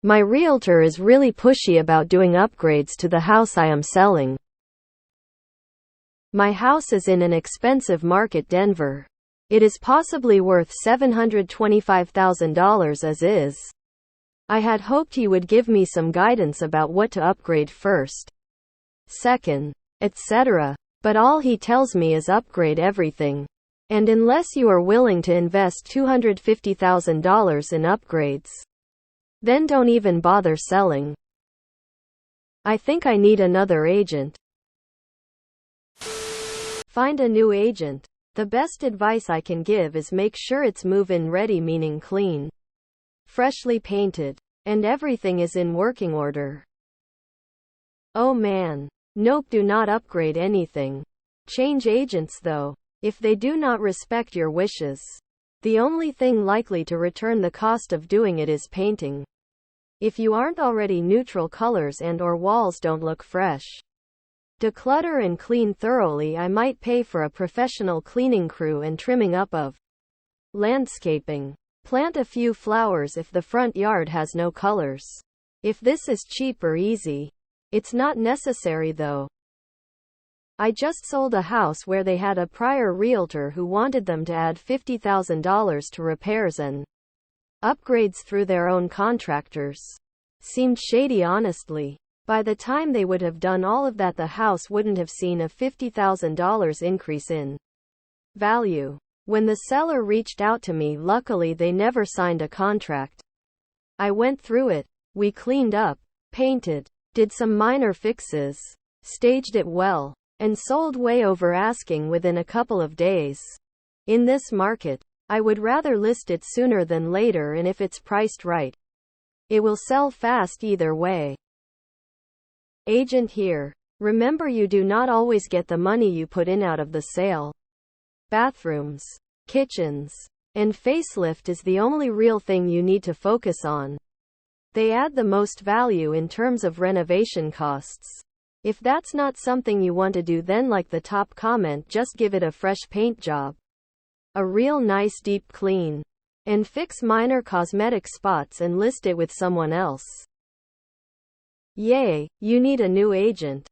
My realtor is really pushy about doing upgrades to the house I am selling. My house is in an expensive market, Denver. It is possibly worth $725,000 as is. I had hoped he would give me some guidance about what to upgrade first, second, etc. But all he tells me is upgrade everything. And unless you are willing to invest $250,000 in upgrades, then don't even bother selling. I think I need another agent. Find a new agent. The best advice I can give is make sure it's move-in ready, meaning clean, freshly painted, and everything is in working order. Oh man. Nope, do not upgrade anything. Change agents though, if they do not respect your wishes. The only thing likely to return the cost of doing it is painting. If you aren't already neutral colors and/or walls don't look fresh. Declutter and clean thoroughly. I might pay for a professional cleaning crew and trimming up of landscaping. Plant a few flowers if the front yard has no colors. If this is cheap or easy. It's not necessary though. I just sold a house where they had a prior realtor who wanted them to add $50,000 to repairs and upgrades through their own contractors. Seemed shady, honestly. By the time they would have done all of that, the house wouldn't have seen a $50,000 increase in value. When the seller reached out to me, luckily they never signed a contract. I went through it. We cleaned up, painted, did some minor fixes, staged it well, and sold way over asking within a couple of days. In this market, I would rather list it sooner than later, and if it's priced right, it will sell fast either way. Agent here. Remember, you do not always get the money you put in out of the sale. Bathrooms, kitchens, and facelift is the only real thing you need to focus on. They add the most value in terms of renovation costs. If that's not something you want to do, then like the top comment, just give it a fresh paint job. A real nice deep clean. And fix minor cosmetic spots and list it with someone else. Yay, you need a new agent.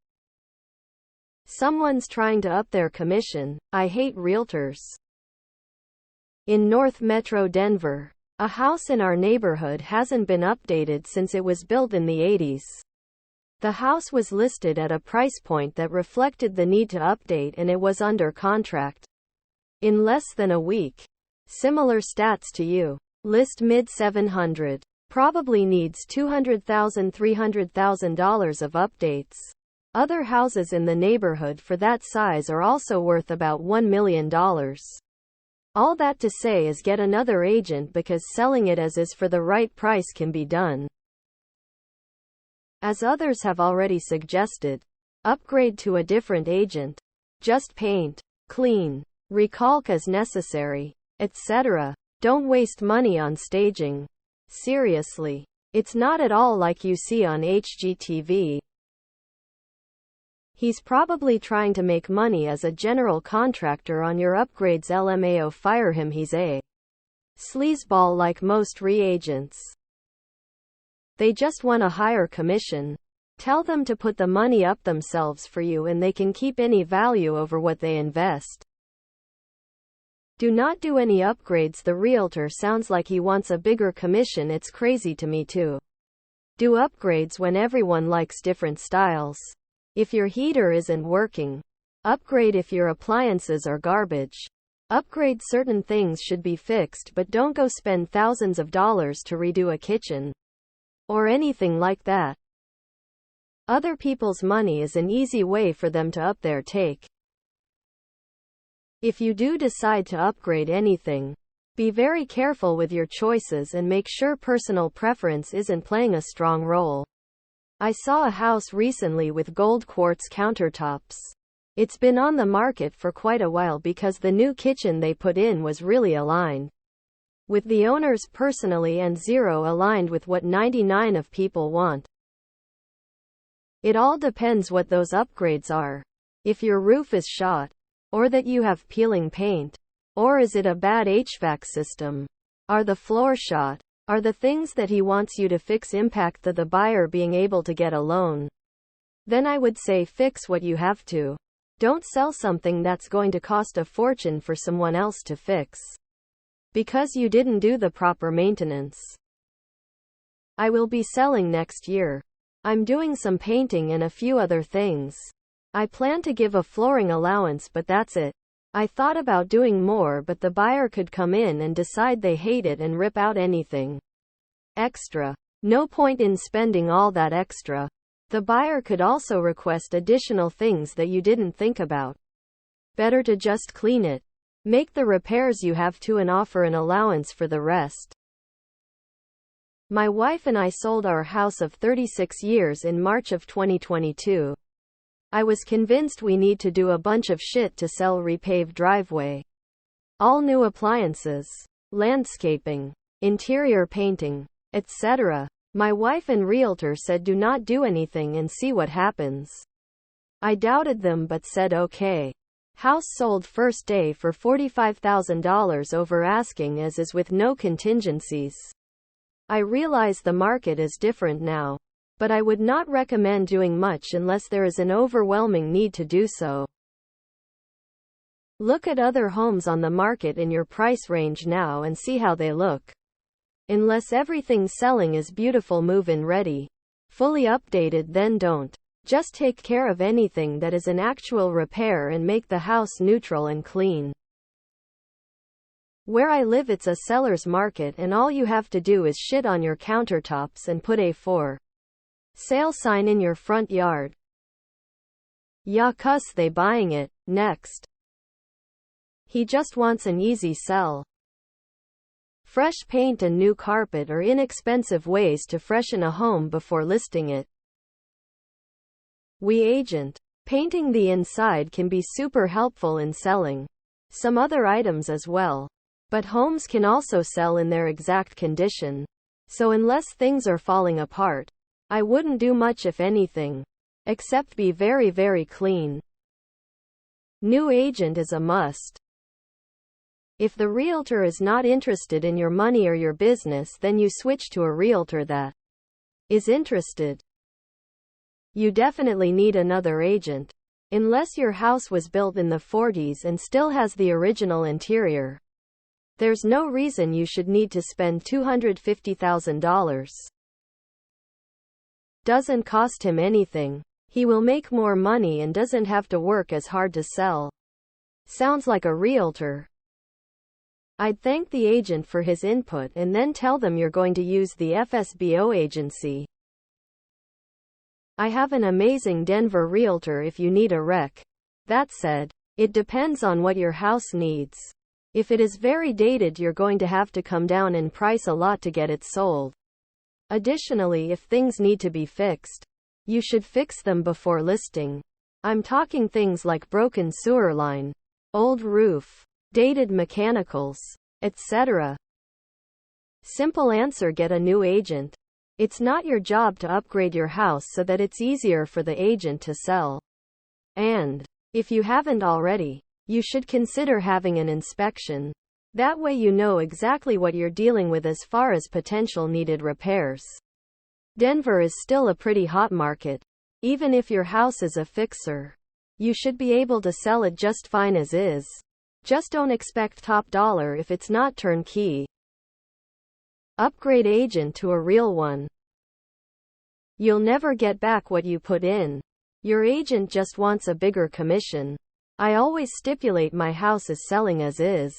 Someone's trying to up their commission. I hate realtors. In North Metro Denver, a house in our neighborhood hasn't been updated since it was built in the 80s. The house was listed at a price point that reflected the need to update, and it was under contract in less than a week. Similar stats to you. List mid 700. Probably needs $200,000, $300,000 of updates. Other houses in the neighborhood for that size are also worth about $1 million. All that to say is get another agent, because selling it as is for the right price can be done. As others have already suggested, upgrade to a different agent. Just paint, clean, recalc as necessary, etc. Don't waste money on staging. Seriously. It's not at all like you see on HGTV. He's probably trying to make money as a general contractor on your upgrades. LMAO, fire him. He's a sleazeball like most reagents. They just want a higher commission. Tell them to put the money up themselves for you, and they can keep any value over what they invest. Do not do any upgrades. The realtor sounds like he wants a bigger commission. It's crazy to me too. Do upgrades when everyone likes different styles. If your heater isn't working, upgrade. If your appliances are garbage, upgrade. Certain things should be fixed, but don't go spend thousands of dollars to redo a kitchen or anything like that. Other people's money is an easy way for them to up their take. If you do decide to upgrade anything, be very careful with your choices and make sure personal preference isn't playing a strong role. I saw a house recently with gold quartz countertops. It's been on the market for quite a while because the new kitchen they put in was really aligned with the owners personally and zero aligned with what 99% of people want. It all depends what those upgrades are. If your roof is shot, or that you have peeling paint, or is it a bad HVAC system? Are the floors shot? Are the things that he wants you to fix impact the buyer being able to get a loan? Then I would say fix what you have to. Don't sell something that's going to cost a fortune for someone else to fix, because you didn't do the proper maintenance. I will be selling next year. I'm doing some painting and a few other things. I plan to give a flooring allowance, but that's it. I thought about doing more, but the buyer could come in and decide they hate it and rip out anything extra. No point in spending all that extra. The buyer could also request additional things that you didn't think about. Better to just clean it. Make the repairs you have to and offer an allowance for the rest. My wife and I sold our house of 36 years in March of 2022. I was convinced we need to do a bunch of shit to sell repaved driveway. All new appliances, landscaping, interior painting, etc. My wife and Realtor said do not do anything and see what happens. I doubted them but said okay. House sold first day for $45,000 over asking, as is with no contingencies. I realize the market is different now, but I would not recommend doing much unless there is an overwhelming need to do so. Look at other homes on the market in your price range now and see how they look. Unless everything selling is beautiful, move-in ready, fully updated, then don't. Just take care of anything that is an actual repair and make the house neutral and clean. Where I live, it's a seller's market and all you have to do is shit on your countertops and put a for sale sign in your front yard. Yeah, cuss they buying it. Next. He just wants an easy sell. Fresh paint and new carpet are inexpensive ways to freshen a home before listing it. We agent. Painting the inside can be super helpful in selling some other items as well. But homes can also sell in their exact condition. So unless things are falling apart, I wouldn't do much, if anything, except be very, very clean. New agent is a must. If the realtor is not interested in your money or your business, then you switch to a realtor that is interested. You definitely need another agent. Unless your house was built in the 40s and still has the original interior, there's no reason you should need to spend $250,000. Doesn't cost him anything. He will make more money and doesn't have to work as hard to sell. Sounds like a realtor. I'd thank the agent for his input and then tell them you're going to use the FSBO agency. I have an amazing Denver realtor if you need a rec. That said, it depends on what your house needs. If it is very dated, you're going to have to come down in price a lot to get it sold. Additionally, if things need to be fixed, you should fix them before listing. I'm talking things like broken sewer line, old roof, dated mechanicals, etc. Simple answer: get a new agent. It's not your job to upgrade your house so that it's easier for the agent to sell. And if you haven't already, you should consider having an inspection. That way you know exactly what you're dealing with as far as potential needed repairs. Denver is still a pretty hot market. Even if your house is a fixer, you should be able to sell it just fine as is. Just don't expect top dollar if it's not turnkey. Upgrade agent to a real one. You'll never get back what you put in. Your agent just wants a bigger commission. I always stipulate my house is selling as is.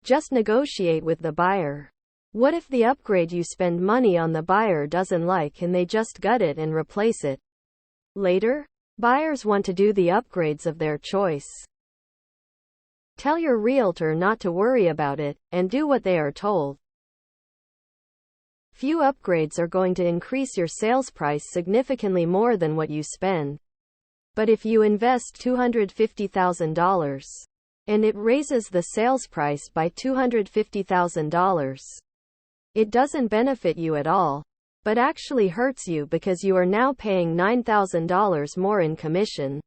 Just negotiate with the buyer. What if the upgrade you spend money on the buyer doesn't like and they just gut it and replace it later? Buyers want to do the upgrades of their choice. Tell your realtor not to worry about it, and do what they are told. Few upgrades are going to increase your sales price significantly more than what you spend. But if you invest $250,000, and it raises the sales price by $250,000, it doesn't benefit you at all, but actually hurts you because you are now paying $9,000 more in commission.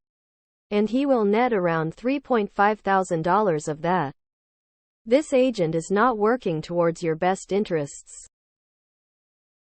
And he will net around $3,500 of that. This agent is not working towards your best interests.